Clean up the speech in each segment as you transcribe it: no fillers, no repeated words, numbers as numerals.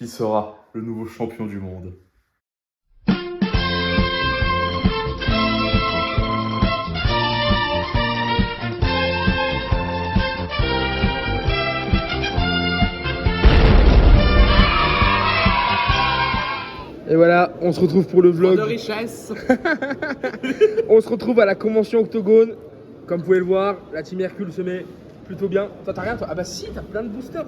Qui sera le nouveau champion du monde? Et voilà, on se retrouve pour le vlog. De richesse. On se retrouve à la convention Octogone. Comme vous pouvez le voir, la team Hercule se met plutôt bien. Toi, t'as rien, toi? Ah bah si, t'as plein de boosters.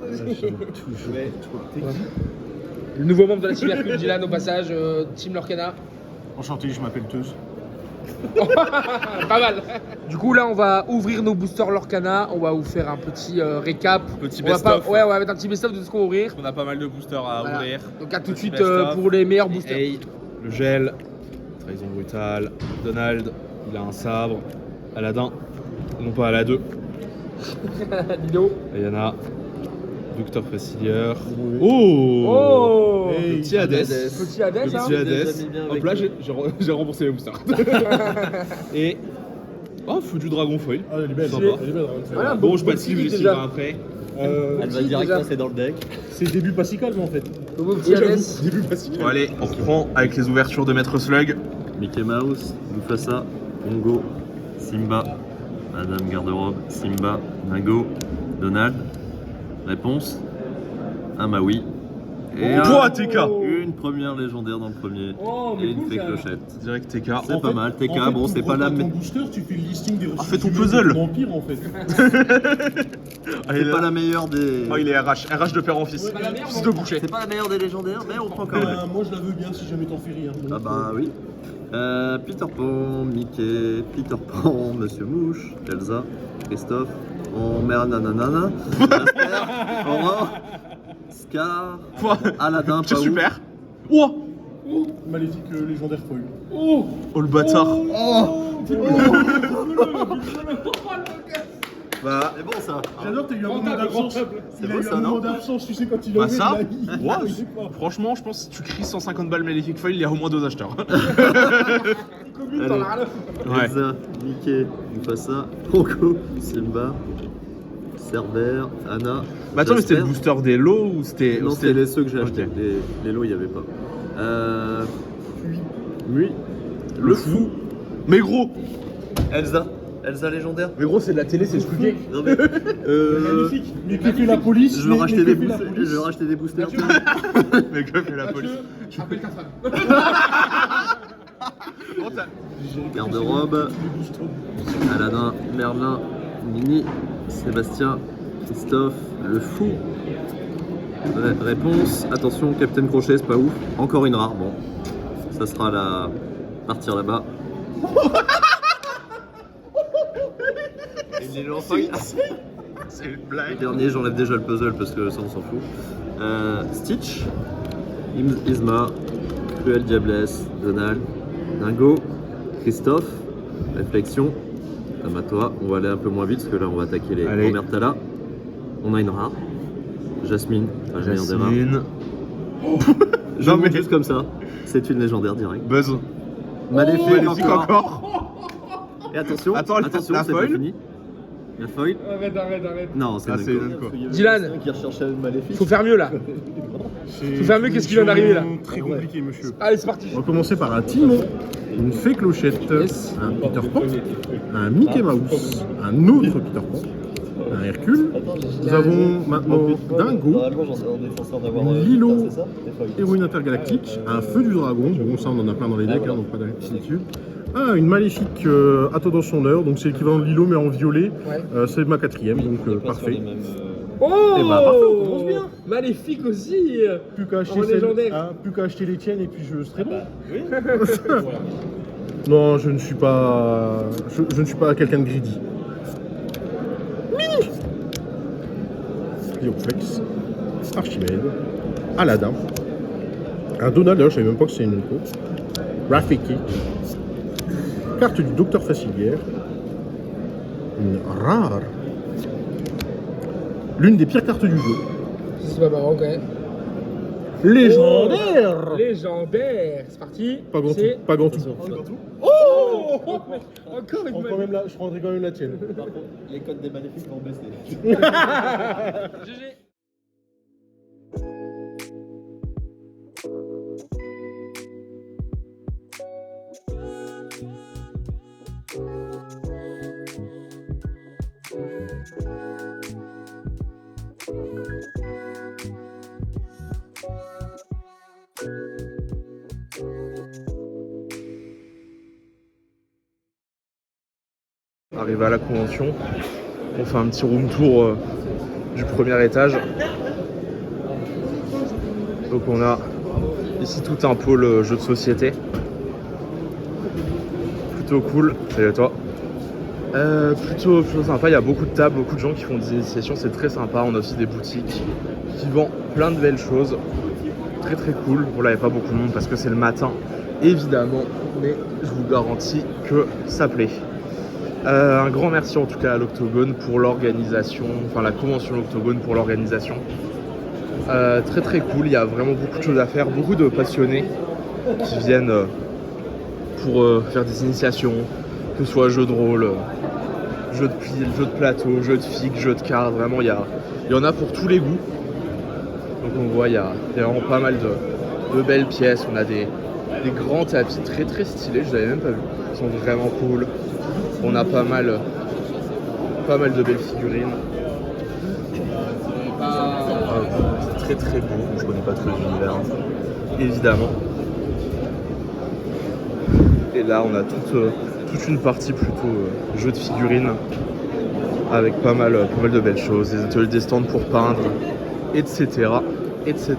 Le nouveau membre de la team Hercule, Dylan, au passage, team Lorcana. Enchanté, je m'appelle Teuse. Pas mal. Du coup, là, on va ouvrir nos boosters Lorcana. On va vous faire un petit récap. Petit On va best-of. Ouais, on va mettre un petit best-of de ce qu'on va ouvrir. On a pas mal de boosters à Voilà. ouvrir. Donc, à tout de Petit suite best-of. pour les meilleurs boosters. Hey, le gel, trahison brutale, Donald, il a un sabre, Aladdin, non pas Aladdin, Dido. Ayana, Docteur Facilier. Oh, Oh, Le petit Hadès. Petit Hadès, Le hein. petit Hadès. Hop là, j'ai remboursé les boosters. Et. Oh, fou du dragon foil. Ah, elle est belle, Sympa. elle est belle. Voilà, Bon, je beau pas de slip, petit je déjà. slip après. Elle va direct passer dans le deck. C'est début pas si calme en fait. Le beau petit Hadès. Début pas si calme. Bon, allez, on reprend avec les ouvertures de Maître Slug. Mickey Mouse, Mufasa, Pongo, Simba, Madame Garde-robe, Simba, Dingo, Donald. Réponse un Maui. Et Pouah, TK. une première légendaire dans le premier. Oh, mais et une cool, fée ça. clochette. Direct TK. C'est pas mal. TK, bon, c'est pas la Ton même. booster, tu fais le listing des ressources fais ton humaines puzzle. de ton empire en fait. C'est pas la meilleure des. Oh, il est RH. RH de père en fils. pas la meilleure, Fils non. de boucher. C'est pas la meilleure des légendaires, mais on prend quand même. Moi je la veux bien si jamais t'en fais rien. Ah bah oui. Peter Pan, Mickey, Peter Pan, Monsieur Mouche, Elsa, Christophe, Homer Nananana, Jasper, Aurore, Scar, Pouah. Aladdin, C'est Paou. super. Oh, Maléfique légendaire foil. oh le bâtard. Bah, c'est bon ça. J'adore, t'as eu un moment d'absence. C'est Il a beau eu ça, un non moment d'absence, tu sais, quand il a Bah ouvert, ça, il a- ouais, il sait pas. franchement, je pense que si tu cries 150 balles Maléfique Foil, il y a au moins 2 acheteurs. Commune, t'en as rien à foutre. Ouais. Elsa, Mickey, Mufasa, Pongo, Simba, Cerbère, Anna. Bah attends, mais c'était le Jasper. booster des lots ou c'était. Non, c'était les ceux que j'ai Ok. achetés. Les lots, il n'y avait pas. Lui, Le fou. Mais gros, Elsa. Elsa légendaire. mais gros, c'est de la télé, c'est truqué. Non mais. Magnifique. Mais qui fait la police Je veux mais racheter que des fait la boosters. police Je veux racheter des boosters. Mais que fait la police? Appelle ta femme. Oh, t'as- Garde-robe, Aladdin, Merlin, Mini, Sébastien, Christophe, le fou. Réponse, attention, Captain Crochet, c'est pas ouf. Encore une rare, bon. Ça sera la. Partir là-bas. Et les enfants, C'est une blague. dernier, j'enlève déjà le puzzle parce que ça on s'en fout. Stitch, Isma, Cruel Diablesse, Donald, Dingo, Christophe, Réflexion. Comme à toi, on va aller un peu moins vite parce que là on va attaquer les Allez. Omertala. On a une rare. Jasmine, la meilleure des rares. Jasmine. Je Non, monte mais- juste comme ça. C'est une légendaire direct. Buzz. Maléfique, Maléfique encore. encore. Et attention, Attends, la attention, c'est pas foil. fini. La foil. Arrête. Non, c'est Ah, c'est Nenko. Nenko. Dylan, Qui recherchait une maléfique. faut faire mieux là. Faut faire mieux, qu'est-ce qui vient d'arriver, là? Très compliqué, monsieur. Allez, c'est parti. On va commencer par un Timon, une fée clochette, Yes. un Peter Pan, un Mickey Mouse, un autre Peter Pan, un Hercule. Nous avons maintenant Dingo, Lilo, héroïne intergalactique, un feu du dragon. Bon, ça on en a plein dans les decks, hein, donc pas d'inquiétude. Ah, une maléfique Atto dans son heure, donc c'est l'équivalent de Lilo mais en violet. Ouais. C'est ma quatrième, donc parfait. Oh, Eh ben, parfait, on commence bien. Maléfique aussi. Plus qu'à acheter, En légendaire. plus qu'à acheter les tiennes et puis je serai bon. Non, je ne suis pas. Je ne suis pas quelqu'un de greedy. Mini Cléoplex, Archimède, Aladdin, un Donald, d'ailleurs, je savais même pas que c'est une Nico, Rafiki, carte du Docteur Facilière, une rare, l'une des pires cartes du jeu, C'est pas marrant quand même. légendaire. Légendaire. C'est parti. Pas Gantou, C'est- pas Gantou. Oh, encore Je une prends même la- je prendrai quand même la tienne. Les codes des maléfiques vont baisser. GG. arrivé à la convention. On fait un petit room tour du premier étage. Donc on a ici tout un pôle jeux de société. Plutôt cool. Salut à toi. Plutôt sympa, il y a beaucoup de tables, beaucoup de gens qui font des initiations, c'est très sympa. On a aussi des boutiques qui vendent plein de belles choses. Très très cool. Bon là il n'y a pas beaucoup de monde parce que c'est le matin, évidemment, mais je vous garantis que ça plaît. Un grand merci en tout cas à l'Octogone pour l'organisation, enfin la convention l'Octogone pour l'organisation. Très très cool, il y a vraiment beaucoup de choses à faire, beaucoup de passionnés qui viennent pour faire des initiations, que ce soit jeux de rôle, jeux de pile, jeux de plateau, jeux de figues, jeux de cartes, vraiment il y en a pour tous les goûts. Donc on voit il y a vraiment pas mal de belles pièces, on a des grands tapis très très stylés, je l'avais même pas vu, ils sont vraiment cool. On a pas mal de belles figurines. C'est très très beau, je connais pas trop l'univers, évidemment. Et là on a toute une partie plutôt jeu de figurines avec pas mal de belles choses, des ateliers, des stands pour peindre, etc. etc.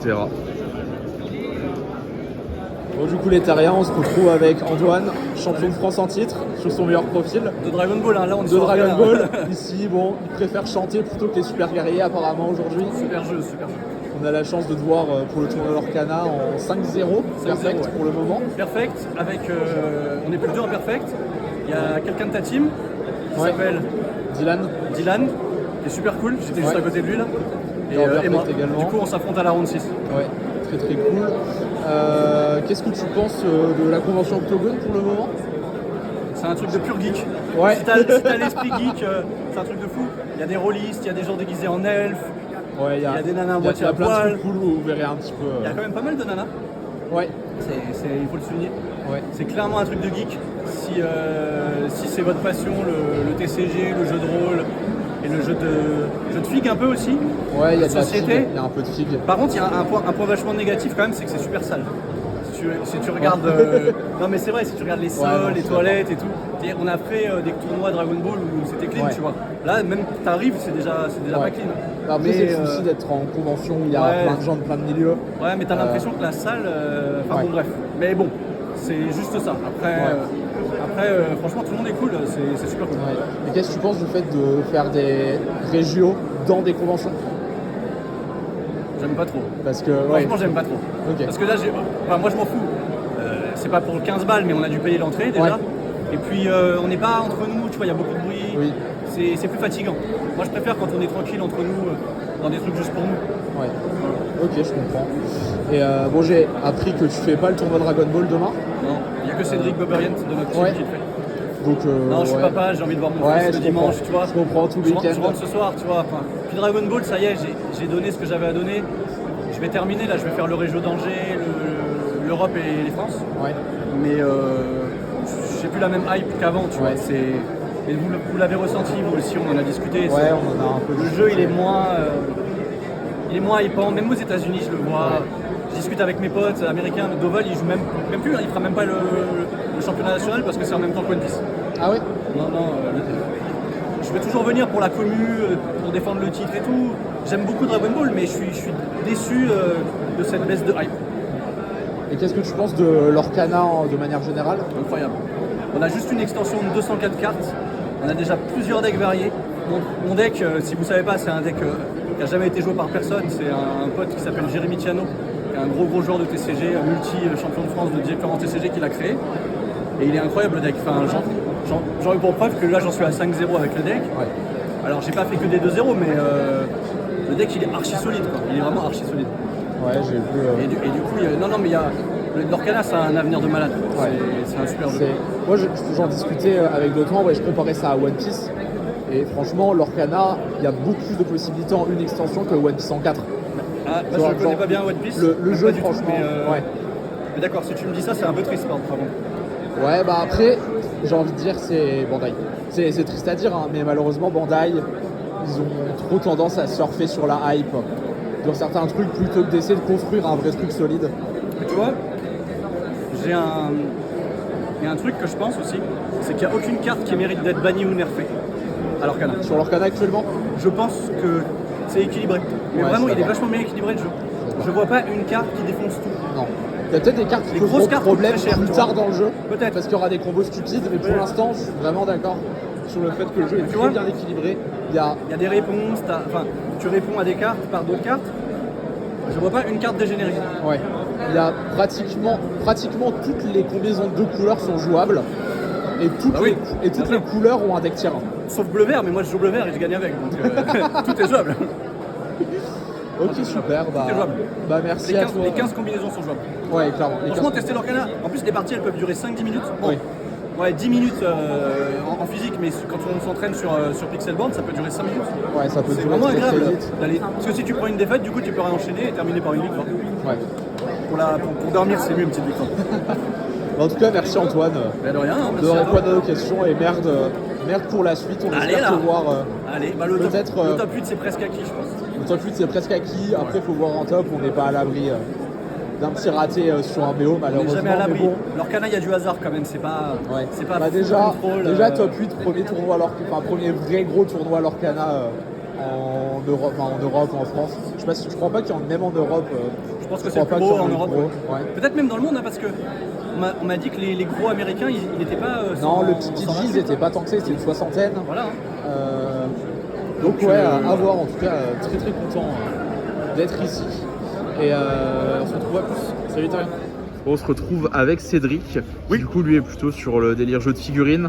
Bon, du coup, les Terriens, on se retrouve avec Antoine, champion de France en titre, sur son meilleur profil. De Dragon Ball, hein, là on De Dragon Ball, ici, bon, il préfère chanter plutôt que les super guerriers apparemment aujourd'hui. Super jeu, super jeu. On a la chance de te voir pour le tournoi d'Orcana en 5-0, perfect ouais. pour le moment. Perfect, avec. On est plus deux en perfect. Il y a quelqu'un de ta team qui s'appelle Dylan, qui est super cool. J'étais juste à côté de lui là. Et moi. Également. Du coup, on s'affronte à la round 6. Ouais, très très cool. Qu'est-ce que tu penses de la convention Octogone pour le moment? C'est un truc de pur geek. Ouais. Si t'as l'esprit geek, c'est un truc de fou. Il y a des rôlistes, il y a des gens déguisés en elfes. Ouais, il y a des nanas à il y a moitié à plein de poil. trucs cool où vous verrez un petit peu. Il y a quand même pas mal de nanas. Ouais. Il faut le souligner. Ouais. C'est clairement un truc de geek. Si c'est votre passion, le TCG, le jeu de rôle et le jeu de figue un peu aussi. Ouais, il y a de la société. figue, il y a un peu de figue. Par contre, il y a un point vachement négatif quand même, c'est que c'est super sale. Si tu regardes. Non, mais c'est vrai, si tu regardes les sols, les toilettes et tout. On a fait des tournois Dragon Ball où c'était clean, tu vois. Là, même t'arrives, c'est déjà pas clean. Après, c'est le souci d'être en convention où il y a plein de gens de plein de milieux. Ouais, mais t'as l'impression que la salle. Enfin bon, bref. Mais bon, c'est juste ça. Après, franchement, tout le monde est cool, c'est super cool. Ouais. Et qu'est-ce que tu penses du fait de faire des régios dans des conventions? J'aime pas trop. Parce que, franchement, j'aime pas trop. Okay. Parce que là, moi, je m'en fous. C'est pas pour 15 balles, mais on a dû payer l'entrée déjà. Ouais. Et puis, on n'est pas entre nous, tu vois, il y a beaucoup de bruit. Oui. C'est plus fatigant. Moi, je préfère quand on est tranquille entre nous, dans des trucs juste pour nous. Ouais. Ok, je comprends. Et bon, j'ai appris que tu fais pas le tournoi Dragon Ball demain. Non, il n'y a que Cédric Boberient de notre team qui le fait. Donc, non, je suis papa, j'ai envie de voir mon fils le dimanche, tu vois. Je comprends tout le week-end. Je rentre ce soir, tu vois. Enfin, puis Dragon Ball, ça y est, j'ai donné ce que j'avais à donner. Je vais terminer, là, je vais faire le Régio d'Angers, l'Europe et les France. Ouais. Mais j'ai plus la même hype qu'avant, tu vois. Et vous l'avez ressenti, vous aussi, on en a discuté. Ouais, on en a un peu discuté. Le jeu, il est moins hypant, même aux États-Unis, je le vois. Ouais. Je discute avec mes potes américains, Doval, il joue même plus, il fera même pas le championnat national parce que c'est en même temps qu'One Piece. Ah ouais? Non, je vais toujours venir pour la commu, pour défendre le titre et tout. J'aime beaucoup Dragon Ball, mais je suis déçu de cette baisse de hype. Et qu'est-ce que tu penses de l'Orcana de manière générale? Incroyable. On a juste une extension de 204 cartes. On a déjà plusieurs decks variés. Mon deck, si vous ne savez pas, c'est un deck qui n'a jamais été joué par personne. C'est un pote qui s'appelle Jérémy Tiano, qui est un gros joueur de TCG, multi-champion de France de différents TCG qu'il a créé. Et il est incroyable le deck. Enfin, j'en ai pour preuve que là j'en suis à 5-0 avec le deck. Ouais. Alors j'ai pas fait que des 2-0, mais le deck il est archi solide, quoi. Il est vraiment archi solide. Ouais, j'ai vu. Et du coup, il y a l'Orcana, ça a un avenir de malade. Ouais. C'est un super jeu. Moi j'en discutais avec d'autres membres et je comparais ça à One Piece. Et franchement, l'Orcana, il y a beaucoup plus de possibilités en une extension que One Piece en 4. Ah, moi je connais pas bien One Piece. Le jeu, franchement. Mais d'accord, si tu me dis ça, c'est un peu triste, par contre. Ouais, bah après, j'ai envie de dire, c'est Bandai. C'est triste à dire, hein, mais malheureusement, Bandai, ils ont trop tendance à surfer sur la hype dans certains trucs plutôt que d'essayer de construire un vrai truc solide. Mais tu vois, Il y a un truc que je pense aussi, c'est qu'il n'y a aucune carte qui mérite d'être bannie ou nerfée à l'Orcana. Sur l'Orcana actuellement, Je pense que c'est équilibré. Mais Ouais, vraiment, c'est il est d'accord. vachement bien équilibré le jeu. Je vois pas une carte qui défonce tout. non. Il y a peut-être des cartes qui Les poseront grosses cartes problème coûtent très cher, plus tu tard vois. dans le jeu. Peut-être. Parce qu'il y aura des combos stupides, mais pour Ouais. l'instant, je suis vraiment d'accord sur le fait que le jeu est Tu très vois bien équilibré. Il y a Il y a des réponses, tu réponds à des cartes par d'autres cartes. Je vois pas une carte dégénérée. Ouais. Il y a pratiquement toutes les combinaisons de 2 couleurs sont jouables et toutes, Bah oui, et toutes bien les sûr. couleurs ont un deck tier 1. Sauf bleu-vert, mais moi je joue bleu-vert et je gagne avec. Donc tout est jouable. Ok, super. C'est jouable. Merci Les à 15, toi. les 15 combinaisons sont jouables. Ouais, clairement. Les Franchement, 15. tester l'Orcana. En plus, les parties elles peuvent durer 5-10 minutes. Bon, Oui. Ouais, 10 minutes en physique, mais quand on s'entraîne sur Pixelboard, ça peut durer 5 minutes. Ouais, ça peut C'est durer vraiment très, très agréable vite. d'aller. Parce que si tu prends une défaite, du coup, tu peux réenchaîner et terminer par une victoire. Ouais. Pour dormir, c'est mieux une petite victoire. En tout cas, merci Antoine Mais de rien, hein, de merci à toi. répondre à nos questions et merde pour la suite. On Allez, espère là. te voir. Allez, bah, le Peut-être, top 8, c'est presque acquis, je pense. Le top 8 c'est presque acquis. Après, il faut voir en top. On n'est pas à l'abri d'un petit raté sur un BO, On n'est malheureusement. jamais à mais l'abri. bon. L'Orcana, il y a du hasard quand même, c'est pas. Ouais. C'est pas Bah, full déjà contrôle, top 8, premier tournoi premier vrai gros tournoi l'Orcana en Europe, en France. Je crois pas qu'il y en ait même en Europe. Je pense que je c'est le crois plus pas gros qu'il y en ait Europe. gros. Ouais. Ouais. Peut-être même dans le monde, hein, parce que on m'a dit que les gros américains, ils n'étaient pas. Non, le petit sans PG, ils racisme. n'étaient pas tant que ça, c'était une soixantaine. Voilà. Hein. Donc ouais, à voir en tout cas, très très content d'être ici. Et on se retrouve à plus. Salut Thierry. On se retrouve avec Cédric. Oui. Du coup, lui est plutôt sur le délire jeu de figurines.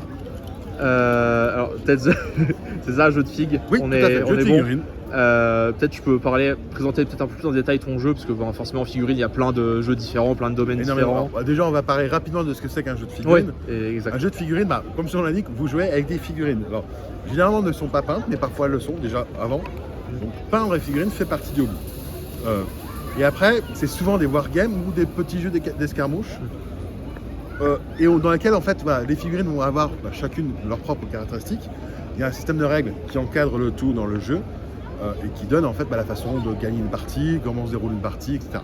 Alors, peut-être, c'est ça, jeu de figues. Oui, on tout est, à fait, on jeu de est figurines. Peut-être tu peux présenter peut-être un peu plus en détail ton jeu, parce que bon, forcément en figurines, il y a plein de jeux différents, plein de domaines Énormément. différents. Alors, déjà, on va parler rapidement de ce que c'est qu'un jeu de Oui, figurines. exact. Un jeu de figurines, comme son nom l'indique, vous jouez avec des figurines. Alors, généralement, elles ne sont pas peintes, mais parfois elles le sont déjà avant. Donc, peindre les figurines fait partie du hobby. Et après, c'est souvent des wargames ou des petits jeux d'escarmouche. Dans lesquels, en fait, voilà, les figurines vont avoir chacune leurs propres caractéristiques. Il y a un système de règles qui encadre le tout dans le jeu et qui donne en fait la façon de gagner une partie, comment se déroule une partie, etc.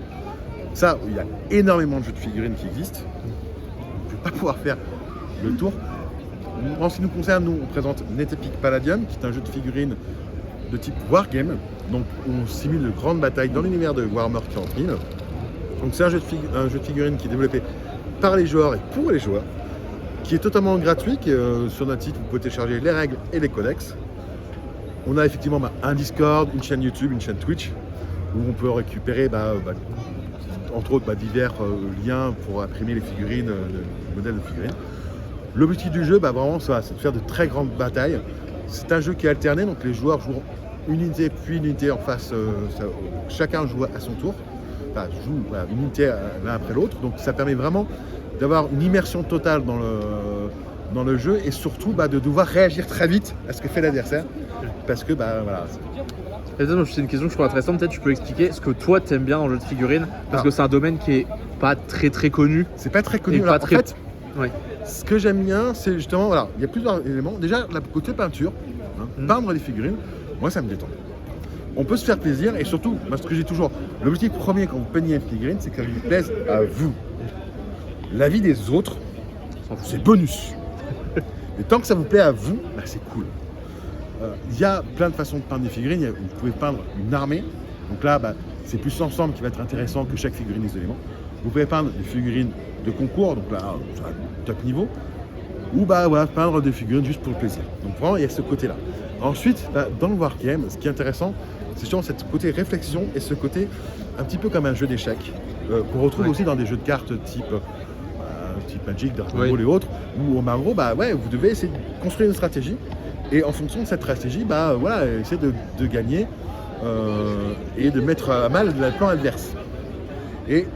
Ça, il y a énormément de jeux de figurines qui existent. On ne peut pas pouvoir faire le tour. En ce qui nous concerne, nous, on présente Netepic Palladium, qui est un jeu de figurines de type wargame. Donc, on simule de grandes batailles dans l'univers de Warhammer 40 000. Donc, c'est un jeu de figurines qui est développé par les joueurs et pour les joueurs, qui est totalement gratuit. Sur notre site, vous pouvez télécharger les règles et les codex. On a effectivement un Discord, une chaîne YouTube, une chaîne Twitch, où on peut récupérer entre autres divers liens pour imprimer les figurines, les modèles de figurines. L'objectif du jeu, vraiment, c'est de faire de très grandes batailles. C'est un jeu qui est alterné, donc les joueurs jouent une unité puis une unité en face. Chacun joue à son tour. Joue une unité l'un après l'autre. Donc ça permet vraiment d'avoir une immersion totale dans le jeu et surtout de devoir réagir très vite à ce que fait l'adversaire. Parce que voilà. Et peut-être, c'est une question que je trouve intéressante. Peut-être tu peux expliquer ce que toi t'aimes bien dans le jeu de figurines, parce Ah. que c'est un domaine qui est pas très très connu. C'est pas très connu. Et Alors, pas très- En fait, Ouais. ce que j'aime bien, c'est justement, il y a plusieurs éléments. Déjà, le côté peinture, peindre les figurines, moi ça me détend. On peut se faire plaisir et surtout, ce que j'ai toujours, l'objectif premier quand vous peignez une figurine, c'est que ça lui plaise à vous. La vie des autres, c'est bonus. Et tant que ça vous plaît à vous, c'est cool. Il y a plein de façons de peindre des figurines. Vous pouvez peindre une armée. Donc là, c'est plus l'ensemble qui va être intéressant que chaque figurine isolément. Vous pouvez peindre des figurines de concours, donc là, c'est un top niveau. Ou peindre des figurines juste pour le plaisir. Donc vraiment, il y a ce côté-là. Ensuite, dans le wargame, ce qui est intéressant, c'est justement ce côté réflexion et ce côté un petit peu comme un jeu d'échecs qu'on retrouve aussi dans des jeux de cartes type Magic, Dragon Ball et autres, où en gros, vous devez essayer de construire une stratégie et en fonction de cette stratégie, essayer de gagner et de mettre à mal le plan adverse. Et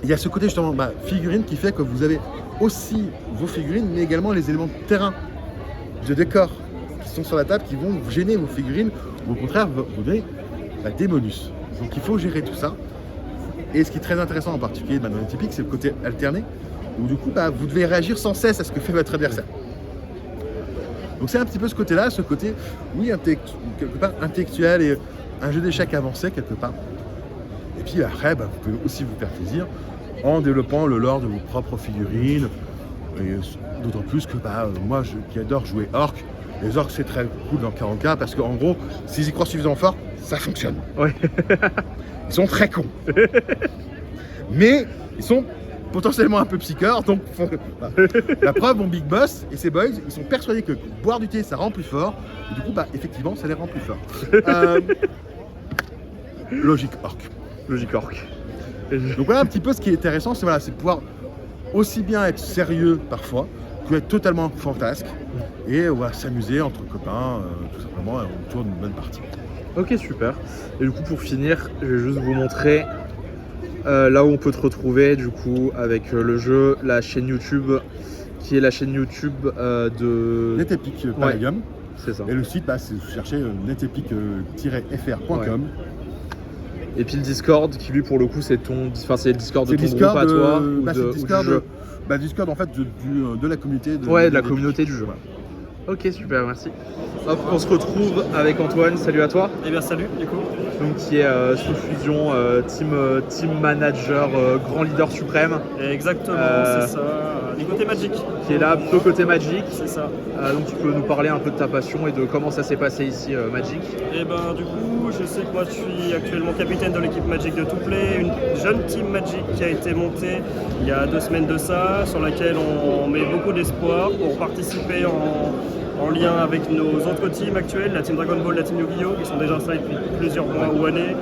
il y a ce côté justement figurine qui fait que vous avez aussi vos figurines, mais également les éléments de terrain, de décor qui sont sur la table, qui vont gêner vos figurines, ou au contraire vous donner des bonus. Donc il faut gérer tout ça. Et ce qui est très intéressant en particulier dans les typiques, c'est le côté alterné, où du coup vous devez réagir sans cesse à ce que fait votre adversaire. Donc c'est un petit peu ce côté-là, ce côté, quelque part intellectuel et un jeu d'échecs avancé quelque part. Et puis après, vous pouvez aussi vous faire plaisir en développant le lore de vos propres figurines, Et d'autant plus que moi qui adore jouer orc, les orcs c'est très cool dans 40K parce qu'en gros, s'ils y croient suffisamment fort, ça fonctionne. Ouais. Ils sont très cons. Mais ils sont potentiellement un peu psycheurs, donc la preuve, mon Big Boss et ses boys, ils sont persuadés que boire du thé ça rend plus fort, et du coup effectivement ça les rend plus forts. Logique orc. Logique orc. Donc voilà un petit peu ce qui est intéressant, c'est de pouvoir aussi bien être sérieux parfois que être totalement fantasque et s'amuser entre copains tout simplement autour d'une bonne partie. Ok, super. Et du coup, pour finir, je vais juste vous montrer là où on peut te retrouver du coup avec le jeu, la chaîne YouTube qui est la chaîne YouTube de NetEpic Palladium. C'est ça. Et le site, c'est vous cherchez netepic-fr.com. Et puis le Discord qui lui pour le coup c'est le Discord de ton Discord, groupe à toi c'est ou Discord, du jeu. Discord en fait de la communauté. De la communauté du jeu. Voilà. Ok, super, merci. Hop, on se retrouve avec Antoine. Salut à toi. Eh bien salut du coup. Donc qui est sous fusion team manager, grand leader suprême. Exactement, c'est ça. Du côté Magic. Qui est là plutôt côté Magic. C'est ça. Donc tu peux nous parler un peu de ta passion et de comment ça s'est passé ici Magic. Et ben du coup, je sais que moi je suis actuellement capitaine de l'équipe Magic de Touplay, une jeune team Magic qui a été montée il y a 2 semaines de ça, sur laquelle on met beaucoup d'espoir pour participer en lien avec nos autres teams actuelles, la team Dragon Ball, la team Yu-Gi-Oh, qui sont déjà installées depuis plusieurs mois ou années.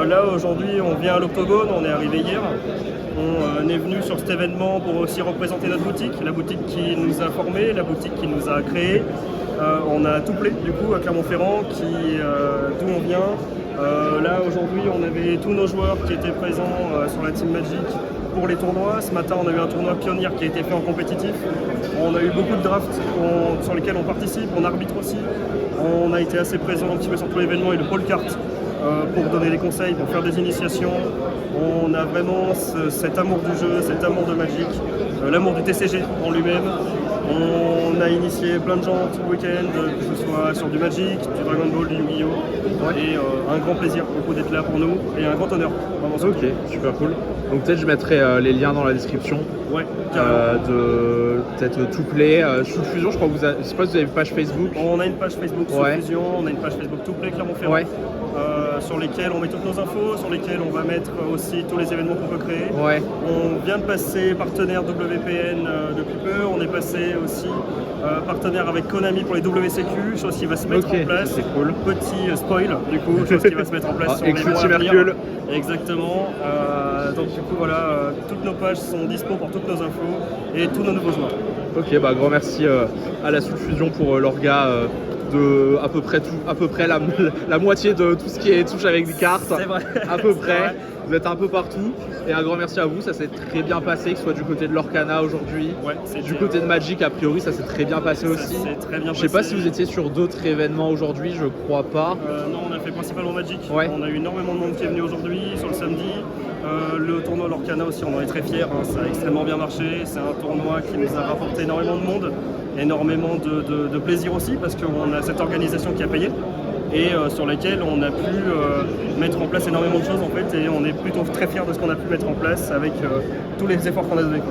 Là aujourd'hui on vient à l'Octogone, on est arrivé hier. On est venu sur cet événement pour aussi représenter notre boutique, la boutique qui nous a formés, la boutique qui nous a créés. On a Touplay du coup à Clermont-Ferrand, d'où on vient. Là aujourd'hui on avait tous nos joueurs qui étaient présents sur la team Magic pour les tournois. Ce matin on a eu un tournoi pionnier qui a été fait en compétitif. On a eu beaucoup de drafts sur lesquels on participe, on arbitre aussi. On a été assez présent un petit peu sur tout l'événement et le pôle carte pour donner des conseils, pour faire des initiations. On a vraiment cet amour du jeu, cet amour de Magic, l'amour du TCG en lui-même. On a initié plein de gens tout le week-end, que ce soit sur du Magic, du Dragon Ball, du Yu-Gi-Oh! Et un grand plaisir beaucoup d'être là pour nous et un grand honneur. Ok, super cool. Donc peut-être je mettrai les liens dans la description. Ouais, de peut-être Touplay, Sous Fusion, je crois que je sais pas si vous avez une page Facebook. On a une page Facebook Sous Fusion, on a une page Facebook Touplay Clermont-Ferrand. Ouais. Sur lesquels on met toutes nos infos, sur lesquels on va mettre aussi tous les événements qu'on peut créer. Ouais. On vient de passer partenaire WPN depuis peu, on est passé aussi partenaire avec Konami pour les WCQ, chose qui va se mettre en place. C'est cool. Petit spoil du coup, chose qui va se mettre en place sur les mois à venir. Exactement. Donc du coup voilà, toutes nos pages sont dispo pour toutes nos infos et tous nos nouveaux joueurs. Ok, grand merci à la Sous Fusion pour l'orga. De à peu près la moitié de tout ce qui est touche avec des cartes. C'est vrai. À peu près. Vous êtes un peu partout. Et un grand merci à vous, ça s'est très bien passé, que ce soit du côté de l'Orcana aujourd'hui. Ouais, du côté de Magic, a priori, ça s'est très bien passé aussi. Très bien je sais pas si vous étiez sur d'autres événements aujourd'hui, je crois pas. Non, on a fait principalement Magic. Ouais. On a eu énormément de monde qui est venu aujourd'hui, sur le samedi. Le tournoi l'Orcana aussi, on en est très fiers. Ça a extrêmement bien marché. C'est un tournoi qui nous a rapporté énormément de monde. Énormément de plaisir aussi parce qu'on a cette organisation qui a payé et sur laquelle on a pu mettre en place énormément de choses en fait et on est plutôt très fiers de ce qu'on a pu mettre en place avec tous les efforts qu'on a donnés.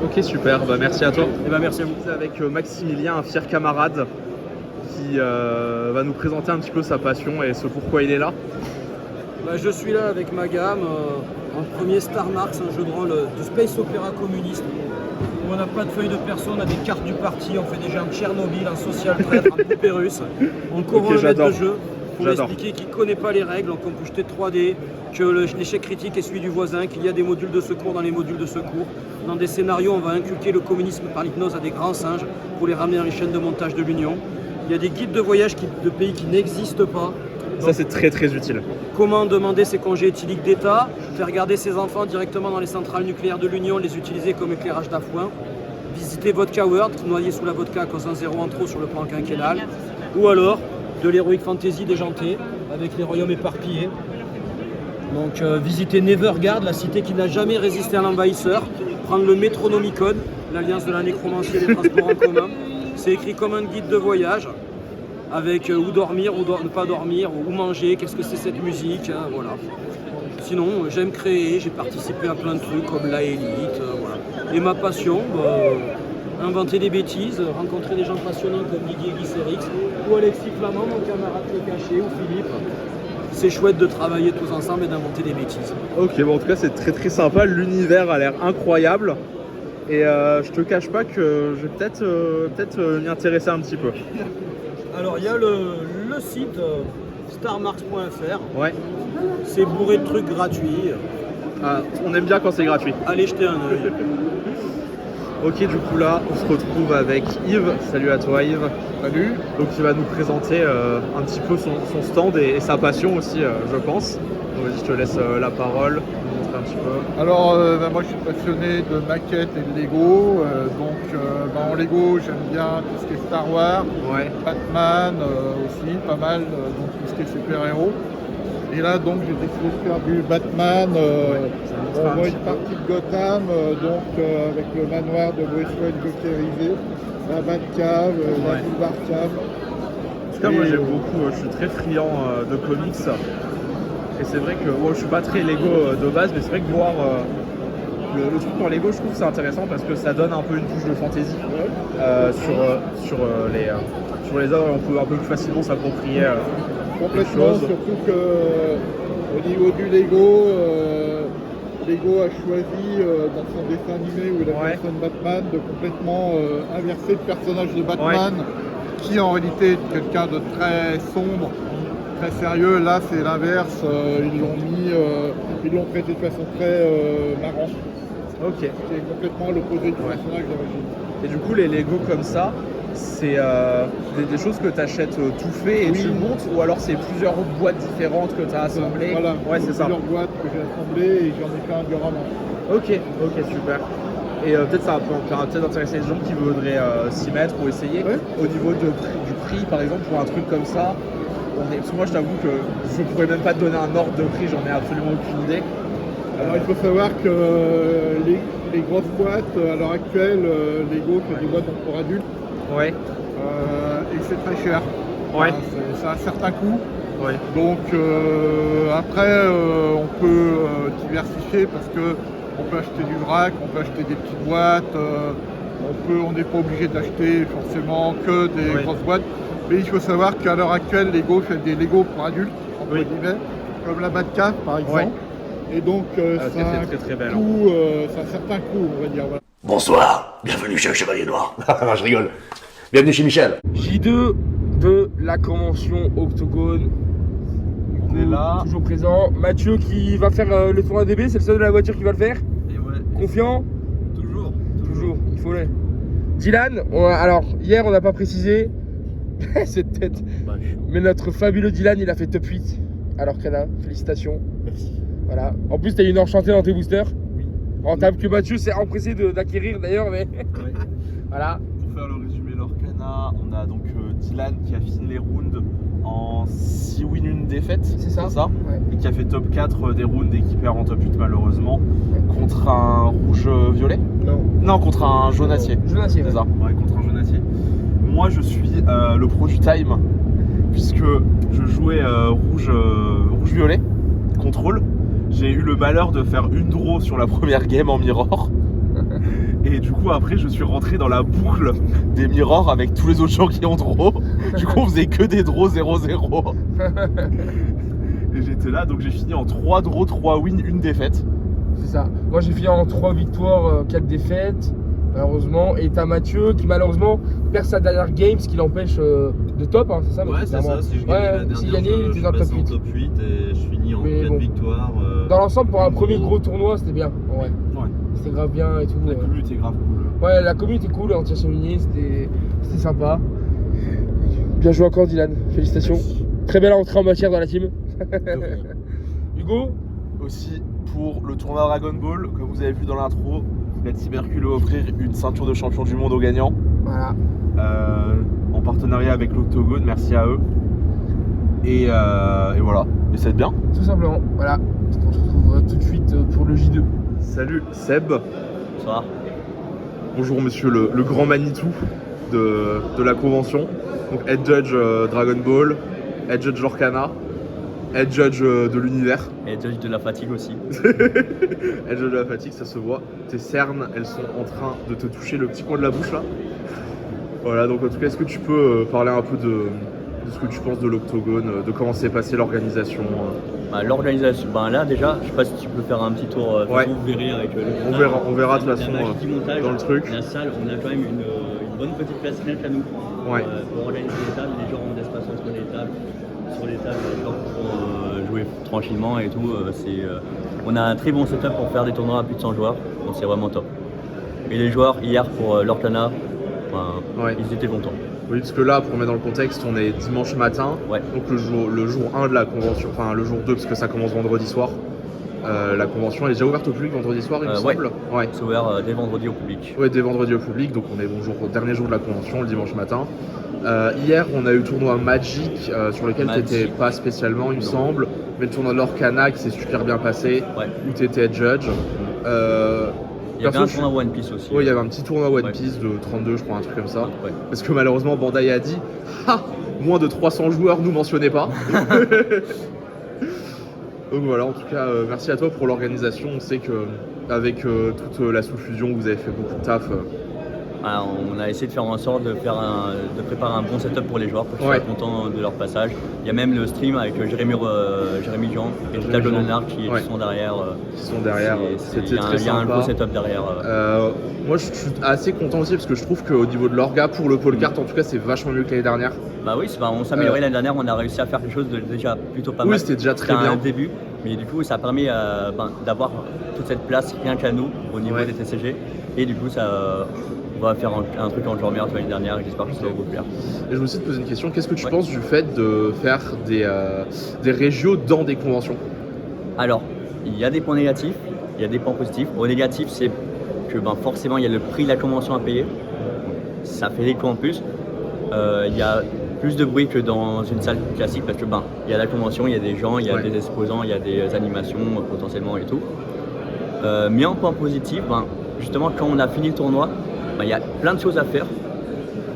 Ok, super, merci à toi. Et merci à vous. Avec Maximilien, un fier camarade qui va nous présenter un petit peu sa passion et ce pourquoi il est là. Je suis là avec ma gamme, en premier Star Marks, un jeu de rôle du Space Opera communiste. On n'a pas de feuilles de perso, on a des cartes du parti, on fait déjà un Tchernobyl, un social traître, un poupée russe. On court un maître de jeu pour expliquer qu'il ne connaît pas les règles, qu'on peut jeter 3D, que l'échec critique est celui du voisin, qu'il y a des modules de secours dans les modules de secours. Dans des scénarios, on va inculquer le communisme par l'hypnose à des grands singes pour les ramener dans les chaînes de montage de l'Union. Il y a des guides de voyage de pays qui n'existent pas. Ça c'est très très utile. Comment demander ses congés éthyliques d'État, faire garder ses enfants directement dans les centrales nucléaires de l'Union, les utiliser comme éclairage d'appoint, visiter Vodka World, noyé sous la vodka à cause d'un zéro en trop sur le plan quinquennal, ou alors de l'heroic fantasy déjanté avec les royaumes éparpillés. Donc visiter Nevergard, la cité qui n'a jamais résisté à l'envahisseur, prendre le Métronomicon, l'alliance de la nécromancie et des transports en commun. C'est écrit comme un guide de voyage. Avec où dormir, où ne pas dormir, où manger, qu'est-ce que c'est cette musique, hein, voilà. Sinon, j'aime créer, j'ai participé à plein de trucs comme la Élite, voilà. Et ma passion, inventer des bêtises, rencontrer des gens passionnants comme Didier Guisserix ou Alexis Flamand, mon camarade Le Cachet, ou Philippe. C'est chouette de travailler tous ensemble et d'inventer des bêtises. Ok, bon en tout cas c'est très très sympa, l'univers a l'air incroyable. Et je te cache pas que je vais peut-être m'y intéresser un petit peu. Alors il y a le site starmarks.fr. Ouais. C'est bourré de trucs gratuits. Ah, on aime bien quand c'est gratuit. Allez jeter un œil. Ok, du coup là, on se retrouve avec Yves. Salut à toi Yves. Salut. Donc il va nous présenter un petit peu son stand et sa passion aussi, je pense. Donc vas-y, je te laisse la parole, nous montrer un petit peu. Alors, moi je suis passionné de maquettes et de Lego. En Lego, j'aime bien tout ce qui est Star Wars, Ouais. Batman aussi, pas mal, donc tout ce qui est super-héros. Et là, donc, j'ai décidé de faire du Batman. ça On un voit petit une partie de Gotham, avec le manoir de Bruce Wayne jokerisé, la Batcave, la ville d'Arkham. En tout cas, moi j'aime beaucoup, je suis très friand de comics. Et c'est vrai que je suis pas très Lego de base, mais c'est vrai que voir le truc en Lego, je trouve que c'est intéressant parce que ça donne un peu une touche de fantaisie sur les œuvres et on peut un peu plus facilement s'approprier les Complètement, choses. surtout que au niveau du Lego, Lego a choisi dans son dessin animé où il a Ouais. personne Batman de complètement inverser le personnage de Batman qui en réalité est quelqu'un de très sombre, très sérieux. Là c'est l'inverse, ils l'ont traité de façon très marrante. Ok. C'est complètement à l'opposé du personnage d'origine. Et du coup, les Lego comme ça, c'est des choses que tu achètes tout fait et Oui. tu montes, ou alors c'est plusieurs boîtes différentes que tu as assemblées. Voilà, Ouais, c'est ça. plusieurs boîtes que j'ai assemblées et j'en ai fait un diorama. Ok, super. Et peut-être ça va peut-être intéresser les gens qui voudraient s'y mettre ou essayer. Ouais. Au niveau du prix, par exemple, pour un truc comme ça, parce que moi je t'avoue que je pourrais même pas te donner un ordre de prix, j'en ai absolument aucune idée. Alors il faut savoir que les grosses boîtes, à l'heure actuelle, Lego fait des boîtes pour adultes Ouais, et c'est très cher. Ouais. Enfin, c'est un certain coût. ouais. Donc après, on peut diversifier parce que on peut acheter du vrac, on peut acheter des petites boîtes, on n'est pas obligé d'acheter forcément que des Ouais. grosses boîtes. Mais il faut savoir qu'à l'heure actuelle, Lego fait des Lego pour adultes, entre Oui. guillemets, comme la Batcave par exemple. Et donc C'est très très belle. c'est un certain coût, on va dire. Voilà. Bonsoir, bienvenue chez le Chevalier Noir. Non, je rigole. Bienvenue chez Michel. J2 de la convention Octogone. On est là. Toujours présent. Mathieu qui va faire le tournoi DB, c'est le seul de la voiture qui va le faire. Et ouais, Confiant. toujours. Il faut le. Dylan, alors hier on n'a pas précisé cette tête, mais notre fabuleux Dylan il a fait top 8 alors qu'elle a. Félicitations. Merci. Voilà. En plus t'as une enchantée dans tes boosters. Rentable que Mathieu s'est empressé d'acquérir d'ailleurs, mais voilà. Pour faire le résumé l'Orcana, on a donc Dylan qui a fini les rounds en 6 wins, 1 défaite. C'est ça. Ouais. Et qui a fait top 4 des rounds et qui perd en top 8 malheureusement. Contre un rouge-violet. Non, contre un jaune acier. Jaune acier, C'est ça, ouais, contre un jaune acier. Moi je suis le pro du time, puisque je jouais rouge-violet, contrôle. J'ai eu le malheur de faire une draw sur la première game en mirror. Et du coup après je suis rentré dans la boucle des mirrors avec tous les autres gens qui ont draw. Du coup on faisait que des draws 0-0. Et j'étais là, donc j'ai fini en 3 draws, 3 wins, 1 défaite. C'est ça. Moi j'ai fini en 3 victoires, 4 défaites, malheureusement. Et t'as Mathieu qui malheureusement perd sa dernière game, ce qui l'empêche de top, hein, c'est ça Ouais, Mathieu, c'est clairement. ça. Si je gagnais la dernière, s'il gagnait, il était dans le top 8. en top 8 et je finis en Mais 4 bon. victoires. Dans l'ensemble, pour un premier gros tournoi, c'était bien. Ouais. Ouais. C'était grave bien et tout. La communauté est grave cool. Ouais, la communauté était cool, anti-souligné, c'était sympa. Bien joué encore Dylan, félicitations. Très belle entrée en matière dans la team. Hugo, Aussi pour le tournoi Dragon Ball, comme vous avez vu dans l'intro, la Team Hercule va offrir une ceinture de champion du monde aux gagnants. voilà. En partenariat avec l'Octogone, merci à eux. Et voilà, et c'est bien. Tout simplement, voilà. On se retrouve tout de suite pour le J2. Salut Seb. Bonsoir. Bonjour monsieur le grand Manitou de la convention. Donc Head Judge Dragon Ball, Head Judge Lorcana. Head judge de l'univers. Et judge de la fatigue aussi. Head judge de la fatigue, ça se voit. Tes cernes, elles sont en train de te toucher le petit coin de la bouche là. Voilà, donc en tout cas, est-ce que tu peux parler un peu de ce que tu penses de l'Octogone, de comment s'est passée l'organisation L'organisation, là déjà, je sais pas si tu peux faire un petit tour, Ouais. vous verrez avec le on verra de toute façon montage, dans le truc. La salle, on a quand même une bonne petite place rien qu'à nous. Ouais. Pour organiser les tables, les gens ont d'espace entre les tables. Sur les tables, les gens pourront jouer tranquillement et tout. On a un très bon setup pour faire des tournois à plus de 100 joueurs, donc c'est vraiment top. Et les joueurs, hier pour l'Ortana, ils étaient contents. Oui, parce que là, pour mettre dans le contexte, on est dimanche matin, donc le jour 1 de la convention, enfin le jour 2 parce que ça commence vendredi soir. La convention elle est déjà ouverte au public vendredi soir, il me semble. Ouais. C'est ouvert dès vendredi au public. Ouais, dès vendredi au public, donc on est au dernier jour de la convention, le dimanche matin. Hier, on a eu le tournoi Magic sur lequel tu n'étais pas spécialement, il me semble, mais le tournoi de l'Orcana qui s'est super bien passé, où tu étais judge. Il y avait un tournoi One Piece aussi. Oui, il y avait un petit tournoi One Piece de 32, je crois, un truc comme ça. Parce que malheureusement, Bandai a dit moins de 300 joueurs, nous mentionnez pas. Donc voilà, en tout cas, merci à toi pour l'organisation. On sait que avec toute la sous-fusion, vous avez fait beaucoup de taf. On a essayé de faire en sorte de préparer un bon setup pour les joueurs pour qu'ils soient contents de leur passage. Il y a même le stream avec Jérémy Jean et Gita Jononard qui sont derrière. C'était très sympa. Il y a un gros setup derrière. Moi je suis assez content aussi parce que je trouve qu'au niveau de l'orga, pour le pole kart en tout cas, c'est vachement mieux que l'année dernière. Bah oui, on s'est amélioré l'année dernière, on a réussi à faire quelque chose de déjà plutôt pas mal. Oui, c'était déjà très bien. Un début, mais du coup ça a permis d'avoir toute cette place rien qu'à nous au niveau des TCG. Et du coup on va faire un truc en genre meilleur que l'année dernière et j'espère que ça va vous plaire. Et je me suis te poser une question, qu'est-ce que tu penses du fait de faire des régios dans des conventions? Alors, il y a des points négatifs, il y a des points positifs. Au négatif, c'est que forcément il y a le prix de la convention à payer. Ça fait des coûts en plus. Il y a plus de bruit que dans une salle classique parce que il y a la convention, il y a des gens, il y a des exposants, il y a des animations potentiellement et tout. Mais en point positif, justement quand on a fini le tournoi, il y a plein de choses à faire.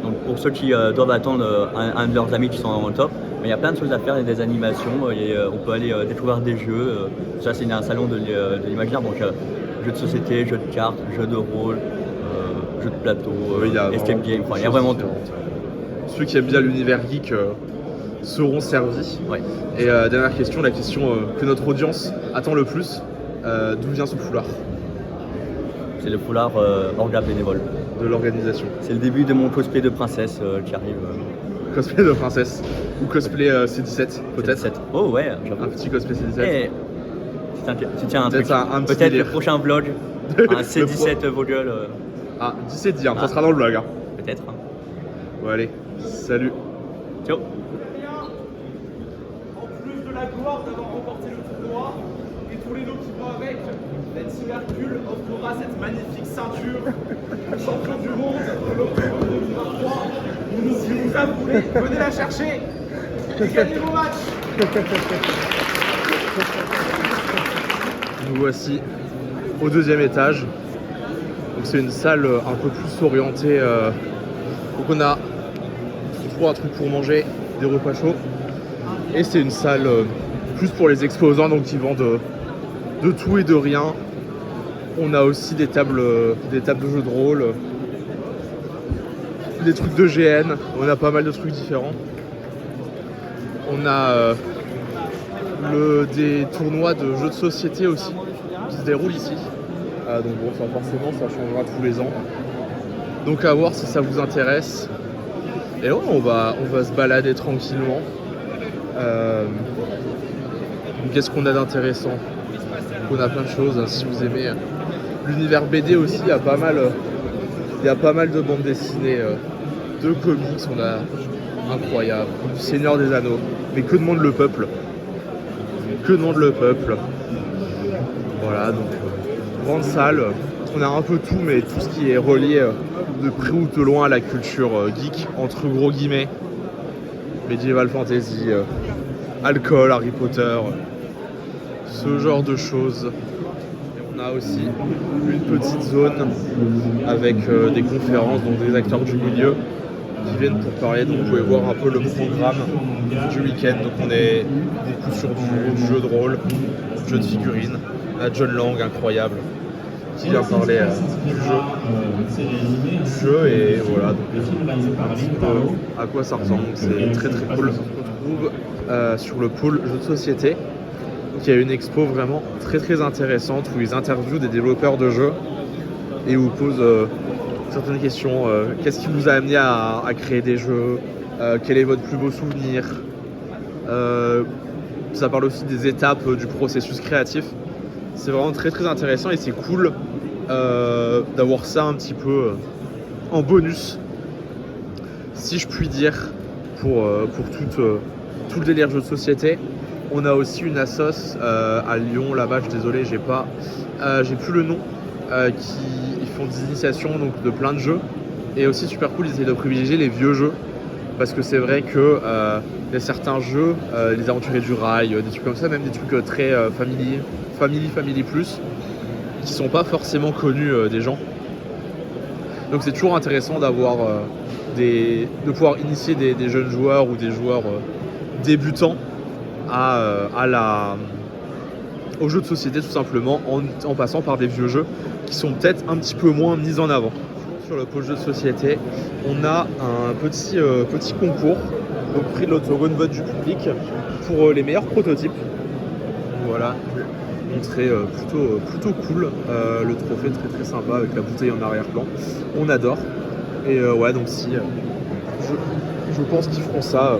Donc pour ceux qui doivent attendre un de leurs amis qui sont en top, il y a plein de choses à faire, il y a des animations, on peut aller découvrir des jeux. Ça c'est un salon de l'imaginaire, donc jeux de société, jeux de cartes, jeux de rôle, jeux de plateau, escape game, il y a vraiment tout. Ceux qui aiment bien l'univers geek seront servis. Et dernière question, la question que notre audience attend le plus, d'où vient ce foulard? C'est le foulard orga bénévole. De l'organisation. C'est le début de mon cosplay de princesse qui arrive. Cosplay de princesse ou cosplay C17 peut-être. C17. Oh ouais, un petit cosplay C17. Tu tiens un truc. Peut-être le prochain vlog, un C17 vogel. 17 dire, ça sera dans le vlog. Peut-être. Bon allez, salut. Ciao. En plus de la gloire d'avoir remporté le tournoi et tous les lots qui vont avec, Nancy Mercule offrira cette magnifique ceinture de champion du monde de l'Octogone 2023. Si vous la voulez, venez la chercher et gagnez vos matchs. Nous voici au deuxième étage. Donc c'est une salle un peu plus orientée. Donc on a un truc pour manger, des repas chauds. Et c'est une salle plus pour les exposants, donc qui vendent de tout et de rien. On a aussi des tables de jeux de rôle, des trucs de GN, on a pas mal de trucs différents. On a des tournois de jeux de société aussi qui se déroulent ici. Donc bon, ça forcément ça changera tous les ans. Donc à voir si ça vous intéresse. Et ouais, on va se balader tranquillement. Qu'est-ce qu'on a d'intéressant? On a plein de choses, hein. Si vous aimez l'univers BD aussi, il y a pas mal de bandes dessinées, de comics, on a incroyable, du Seigneur des Anneaux, mais que demande le peuple? Voilà, donc grande salle, on a un peu tout, mais tout ce qui est relié de près ou de loin à la culture geek, entre gros guillemets, Medieval Fantasy, alcool, Harry Potter, ce genre de choses. Et on a aussi une petite zone avec des conférences, donc des acteurs du milieu qui viennent pour parler. Donc vous pouvez voir un peu le programme du week-end. Donc on est beaucoup sur du jeu de rôle, du jeu de figurines. On a John Lang, incroyable, qui vient parler du jeu et voilà, donc un petit peu à quoi ça ressemble. C'est très très cool. On se retrouve sur le pôle jeux de société, qui a une expo vraiment très très intéressante où ils interviewent des développeurs de jeux et où posent certaines questions. Qu'est-ce qui vous a amené à créer des jeux? Quel est votre plus beau souvenir? Ça parle aussi des étapes du processus créatif. C'est vraiment très très intéressant et c'est cool d'avoir ça un petit peu en bonus, si je puis dire, pour tout le délire jeu de société. On a aussi une assoce à Lyon, là-bas, je suis désolé, j'ai plus le nom, qui font des initiations donc, de plein de jeux. Et aussi super cool, ils essaient de privilégier les vieux jeux. Parce que c'est vrai que y a certains jeux, les aventuriers du rail, des trucs comme ça, même des trucs très family plus, qui sont pas forcément connus des gens. Donc c'est toujours intéressant d'avoir de pouvoir initier des jeunes joueurs ou des joueurs débutants aux jeux de société tout simplement, en passant par des vieux jeux qui sont peut-être un petit peu moins mis en avant. Sur le pôle jeu de société, on a un petit concours, donc prix de l'Octogone, vote du public, pour les meilleurs prototypes. Voilà, je vais montrer plutôt cool, le trophée très très sympa avec la bouteille en arrière-plan. On adore. Et ouais, donc si je pense qu'ils feront ça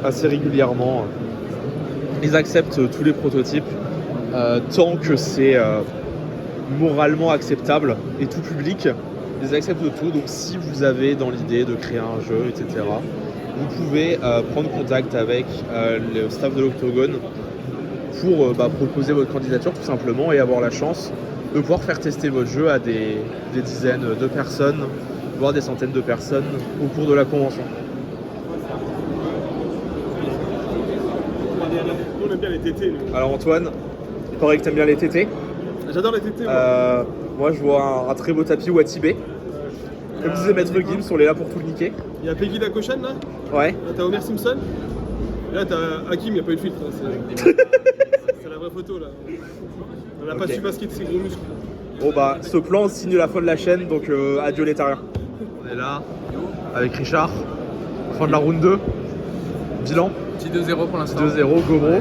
assez régulièrement. Ils acceptent tous les prototypes tant que c'est moralement acceptable et tout public. Ils acceptent tout, donc si vous avez dans l'idée de créer un jeu, etc., vous pouvez prendre contact avec le staff de l'Octogone pour proposer votre candidature tout simplement et avoir la chance de pouvoir faire tester votre jeu à des dizaines de personnes, voire des centaines de personnes au cours de la convention. On aime bien les tétés. Alors Antoine, il paraît que t'aimes bien les tétés. J'adore les tétés. Moi je vois un très beau tapis Watibé. Comme disait Maître Gims, on est là pour tout le niquer. Il y a Peggy Dakoshan là. Ouais. Là t'as Homer Simpson. Et là t'as Hakim, il n'y a pas eu de filtre. C'est la vraie photo là. On n'a pas su basket ses gros muscles. Bon bah ce plan signe la fin de la chaîne, donc adieu les tariens. On est là avec Richard. Fin de la round 2. Bilan. Petit 2-0 pour l'instant. 2-0, Gobro.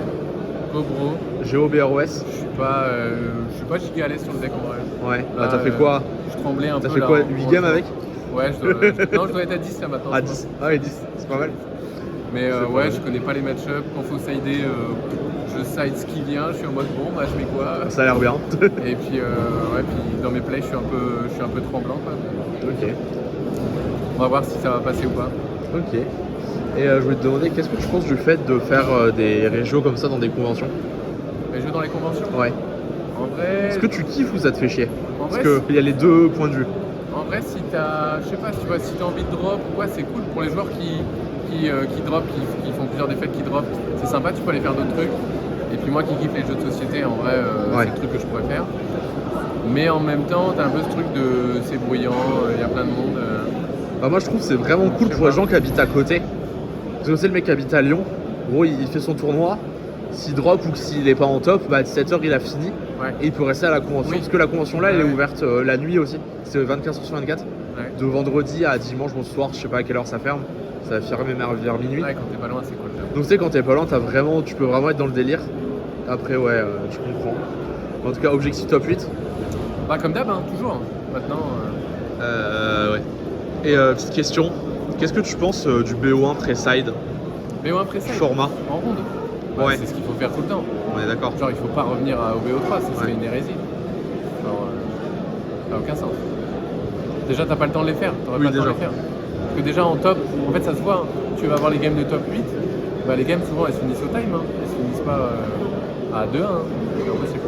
Gobro. GOBROS. Je suis pas giga à l'aise sur le deck en vrai. Ouais, bah t'as fait quoi? Je tremblais un peu. T'as fait quoi? 8 games avec? Ouais, non, je dois être à 10 là maintenant. À 10. Ah oui, 10, c'est pas mal. Mais ouais, je connais pas les match-ups. Quand faut sider, je side ce qui vient. Je suis en mode bon, bah je mets quoi? Ça a l'air bien. Et puis, ouais, puis dans mes plays, je suis un peu tremblant quoi. Ok. On va voir si ça va passer ou pas. Ok. Et je voulais te demander, qu'est-ce que tu penses du fait de faire des régios comme ça dans des conventions? Les jeux dans les conventions? Ouais. En vrai. Est-ce que tu kiffes ou ça te fait chier? En Parce vrai, qu'il y a les deux points de vue. En vrai, si t'as, je sais pas, si t'as envie de drop ou quoi, c'est cool pour les joueurs qui drop, qui font plusieurs défaites, qui drop. C'est sympa, tu peux aller faire d'autres trucs. Et puis moi qui kiffe les jeux de société, en vrai, c'est le truc que je pourrais faire. Mais en même temps, t'as un peu ce truc de c'est bruyant, il y a plein de monde. Bah moi je trouve que c'est vraiment cool pour les gens qui habitent à côté. Parce que c'est le mec qui habite à Lyon, gros il fait son tournoi, s'il drop ou s'il est pas en top, bah à 17h il a fini et il peut rester à la convention. Parce que la convention là elle est ouverte la nuit aussi, c'est 24h/24, de vendredi à dimanche bonsoir, je sais pas à quelle heure ça ferme, ça va fermer vers minuit. Ouais, quand t'es pas loin c'est cool. Donc tu sais quand t'es pas loin tu peux vraiment être dans le délire. Après ouais, je comprends. En tout cas objectif top 8. Bah comme d'hab, hein, toujours. Maintenant. Ouais. Et petite question, qu'est-ce que tu penses du BO1 pré-side? BO1 pré-side format en ronde. Bah, c'est ce qu'il faut faire tout le temps. On est d'accord. Genre il faut pas revenir au BO3, ça serait une hérésie. Genre, ça n'a aucun sens. Déjà t'as pas le temps de les faire, t'aurais pas le temps de les faire. Parce que déjà en top, en fait ça se voit, hein. Tu vas voir les games de top 8, bah les games souvent elles se finissent au time, hein. Elles se finissent pas à 2-1, hein. C'est impossible.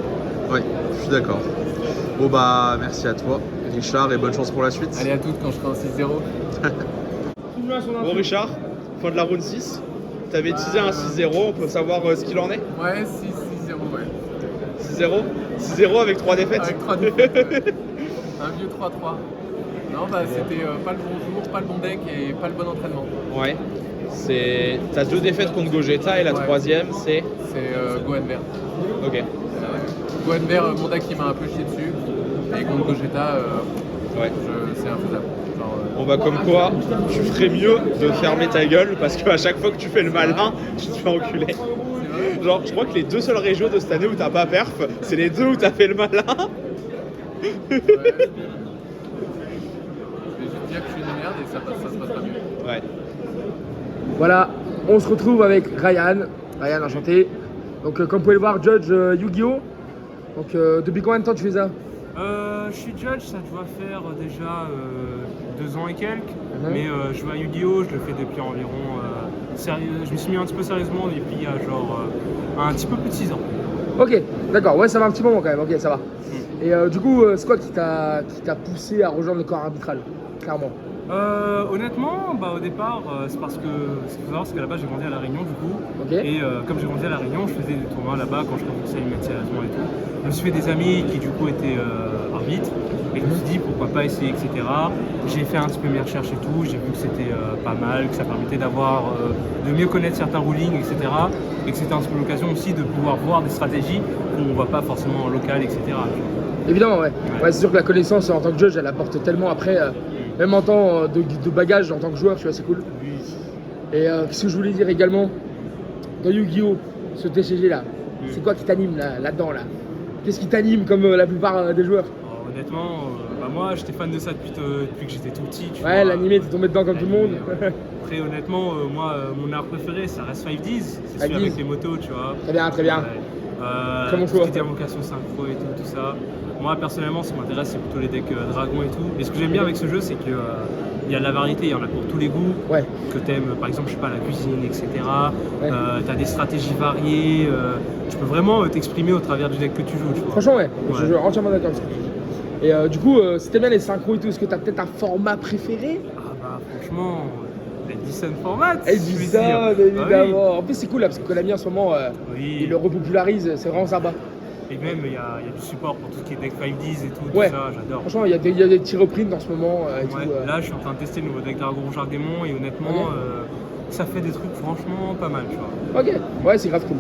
Ouais, je suis d'accord. Bon bah merci à toi Richard et bonne chance pour la suite. Allez à toutes quand je serai en 6-0. Bon Richard, fin de la round 6. T'avais teasé un 6-0, on peut savoir ce qu'il en est? Ouais, 6-0, ouais. 6-0 avec 3 défaites? Avec 3 défaites. Un vieux 3-3. Non, bah c'était pas le bon jour, pas le bon deck et pas le bon entraînement. Ouais. T'as 2 défaites contre Gogeta et la troisième c'est. C'est Gohenber. Ok. Gohenber, mon deck il m'a un peu chié dessus. Et contre Gogeta, ouais. C'est infaisable. On va comme quoi, tu ferais mieux de fermer ta gueule parce qu'à chaque fois que tu fais le malin, tu te fais enculer. Genre, je crois que les 2 seules régions de cette année où t'as pas perf, c'est les 2 où t'as fait le malin. Ouais. Je vais juste dire que je suis une merde et ça se passe pas mieux. Ouais. Voilà, on se retrouve avec Ryan. Ryan, enchanté. Donc, comme vous pouvez le voir, judge Yu-Gi-Oh! Donc, depuis combien de temps tu fais ça? Je suis judge, ça doit faire déjà 2 ans et quelques, mais je joue à Yu-Gi-Oh! Je le fais depuis environ. Je me suis mis un petit peu sérieusement depuis il y a genre un petit peu plus de 6 ans. Ok, d'accord, ouais, ça va un petit moment quand même, ok, ça va. Et du coup, c'est quoi qui t'a poussé à rejoindre le corps arbitral, clairement? Honnêtement, au départ, c'est parce que ce qu'il faut savoir, c'est qu'à la base j'ai grandi à La Réunion du coup. Okay. Et comme j'ai grandi à La Réunion, je faisais des tournois là-bas quand je commençais à y mettre sérieusement et tout. Je me suis fait des amis qui du coup étaient arbitres et je me suis dit pourquoi pas essayer, etc. J'ai fait un petit peu mes recherches et tout, j'ai vu que c'était pas mal, que ça permettait de mieux connaître certains rulings, etc. Et que c'était un petit peu l'occasion aussi de pouvoir voir des stratégies qu'on ne voit pas forcément en local, etc. Évidemment, ouais. Ouais, c'est sûr que la connaissance en tant que judge, elle apporte tellement après. Même en temps de bagage en tant que joueur, tu vois, c'est cool. Et ce que je voulais dire également, dans Yu-Gi-Oh! Ce TCG là, c'est quoi qui t'anime là-dedans là? Qu'est-ce qui t'anime comme la plupart des joueurs? Honnêtement, moi j'étais fan de ça depuis que j'étais tout petit. Ouais, l'animé, t'es tombé dedans comme tout le monde. Après, honnêtement, moi, mon art préféré, ça reste 5Ds. C'est celui avec les motos, tu vois. Très bien, très bien. Très bon choix. Tout ce qui était invocation synchro et tout ça. Moi personnellement, ce qui m'intéresse, c'est plutôt les decks dragons et tout. Et ce que j'aime bien avec ce jeu, c'est qu'il y a de la variété, il y en a pour tous les goûts. Ouais. Que t'aimes, par exemple, je sais pas, la cuisine, etc. Ouais. T'as des stratégies variées. Tu peux vraiment t'exprimer au travers du deck que tu joues. Tu vois. Franchement, ouais. Je suis entièrement d'accord avec ça. Et du coup, si t'aimes bien les synchros et tout, est-ce que t'as peut-être un format préféré? Franchement, Edison Format. Edison, évidemment. Oui. En plus, c'est cool là, parce que Konami en ce moment, il le repopularise, c'est vraiment sympa. Et même, il y a du support pour tout ce qui est deck 5Ds et tout, ouais. Tout ça, j'adore. Franchement, il y a des petits reprints en ce moment. Et tout, là, je suis en train de tester le nouveau deck Dragon Rouge Arc-Démon et honnêtement, ça fait des trucs franchement pas mal, tu vois. Ok, ouais, c'est grave cool.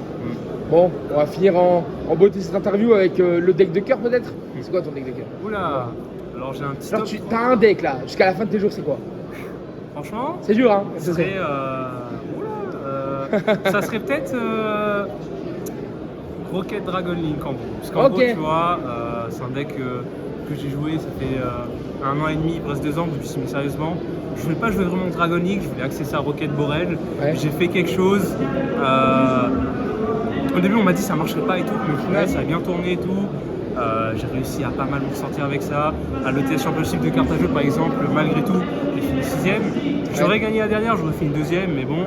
Bon, on va finir en beauté cette interview avec le deck de cœur peut-être. C'est quoi ton deck de cœur? Oula, alors j'ai un petit top. T'as un deck là, jusqu'à la fin de tes jours, c'est quoi? Franchement, c'est dur, hein. Ça serait, ça serait peut-être Rocket Dragon Link en gros. Parce qu'en gros, tu vois, c'est un deck que j'ai joué, ça fait 1 an et demi, presque 2 ans que je me suis mis sérieusement. Je voulais pas jouer vraiment Dragon Link, je voulais accéder à Rocket Borel. Ouais. J'ai fait quelque chose. Au début, on m'a dit que ça marcherait pas et tout, mais au final, ça a bien tourné et tout. J'ai réussi à pas mal me ressortir avec ça. À l'ETS Championship de cartes à jeu, par exemple, malgré tout, j'ai fini 6ème. J'aurais gagné la dernière, j'aurais fini 2ème, mais bon,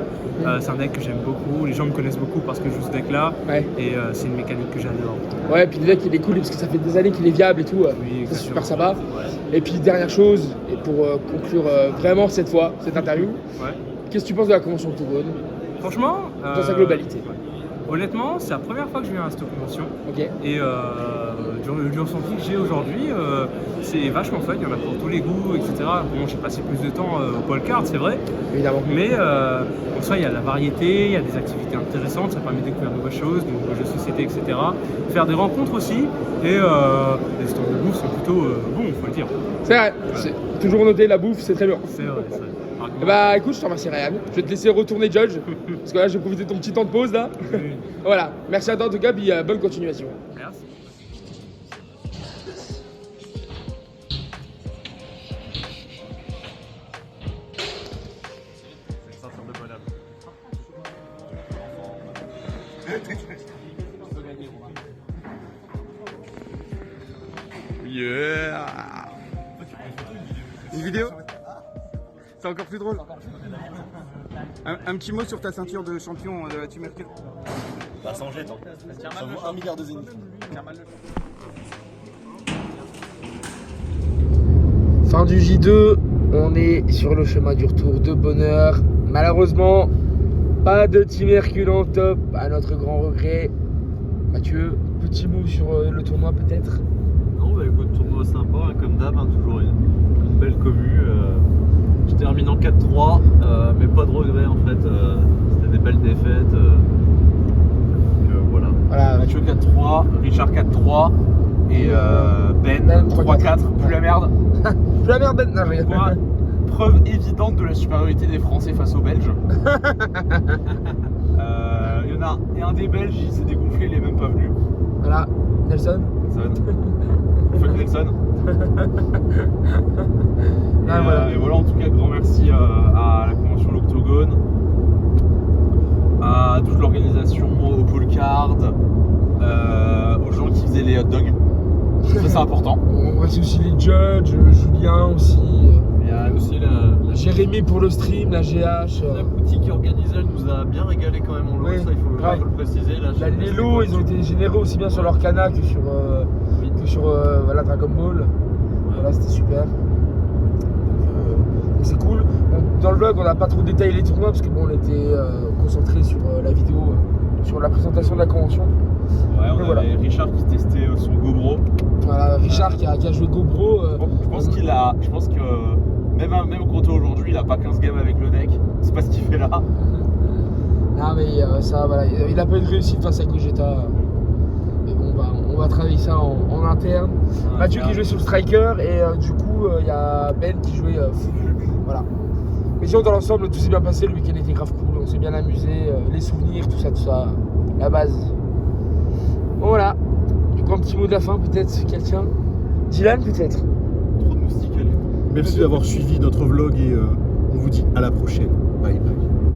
c'est un deck que j'aime beaucoup. Les gens me connaissent beaucoup parce que je joue ce deck-là. Ouais. Et c'est une mécanique que j'adore. Ouais, puis le deck, il est cool parce que ça fait des années qu'il est viable et tout. Oui, c'est super sympa. Ouais. Et puis, dernière chose, et pour conclure vraiment cette fois, cette interview, qu'est-ce que tu penses de la convention de Toulon? Franchement, dans sa globalité. Honnêtement, c'est la première fois que je viens à cette convention. Et du ressenti que j'ai aujourd'hui, c'est vachement fun, il y en a pour tous les goûts, etc. Bon, j'ai passé plus de temps au Paul Card, c'est vrai. Évidemment. Mais en soi, il y a de la variété, il y a des activités intéressantes, ça permet de découvrir de nouvelles choses, de nouveaux jeux de société, etc. Faire des rencontres aussi. Et les stands de bouffe sont plutôt bons, il faut le dire. C'est vrai, toujours noter la bouffe, c'est très bien. C'est vrai, c'est vrai. Bah écoute, je te remercie Ryan. Je vais te laisser retourner judge, parce que là, je vais profiter de ton petit temps de pause là. Voilà, merci à toi en tout cas, puis bonne continuation. Merci. Yeah. Une vidéo? C'est encore plus drôle. Un petit mot sur ta ceinture de champion de la Team Mercure. Bah sans jet, ça vaut 1 milliard de zénith. Fin du J2, on est sur le chemin du retour de bonheur. Malheureusement, pas de Team Hercule en top, à notre grand regret. Mathieu, petit mot sur le tournoi peut-être? Non, bah écoute, tournoi sympa, hein, comme d'hab, hein, toujours une belle commune. 4-3, mais pas de regret en fait. C'était des belles défaites. Voilà. Mathieu 4-3, Richard 4-3 et Ben 3-4. Plus la merde. Plus la merde, Ben. Non, je rigole. Quoi, preuve évidente de la supériorité des Français face aux Belges. Il y en a un des Belges, il s'est dégonflé, il est même pas venu. Voilà, Nelson. Fuck Nelson. Voilà. Et voilà, en tout cas, grand merci à la convention L'Octogone, à toute l'organisation, au Paul Card, aux gens qui faisaient les hot dogs. Ça, c'est important. On voit aussi les judges, Julien aussi. Il y a aussi Jérémy pour le stream, la GH. La boutique qui organisait, elle nous a bien régalé quand même en lot, Oui, ça il faut grave. le préciser. Là, Les lots, ils ont été généreux aussi bien sur leur cana que sur voilà, Dragon Ball. Voilà, c'était super. Donc c'est cool. Dans le vlog, on n'a pas trop détaillé les tournois parce que bon, on était concentré sur la vidéo, sur la présentation de la convention. Ouais, on avait voilà. Richard qui testait son GoPro. Voilà, Richard qui a joué GoPro. Je pense que même au compte aujourd'hui, il a pas 15 games avec le deck. C'est pas ce qu'il fait là. Non mais ça, voilà, il a pas eu de réussite face à Gogeta. Mais bon, on va travailler ça en interne. Ouais, Mathieu qui jouait sur le striker et du coup, il y a Ben qui jouait full. Voilà. Mais sinon, dans l'ensemble, tout s'est bien passé. Le week-end était grave cool. On s'est bien amusé. Les souvenirs, tout ça. La base. Bon, voilà. Du coup, un petit mot de la fin, peut-être, quelqu'un. Dylan, peut-être. Trop de moustiques. Merci d'avoir suivi notre vlog et on vous dit à la prochaine. Bye bye.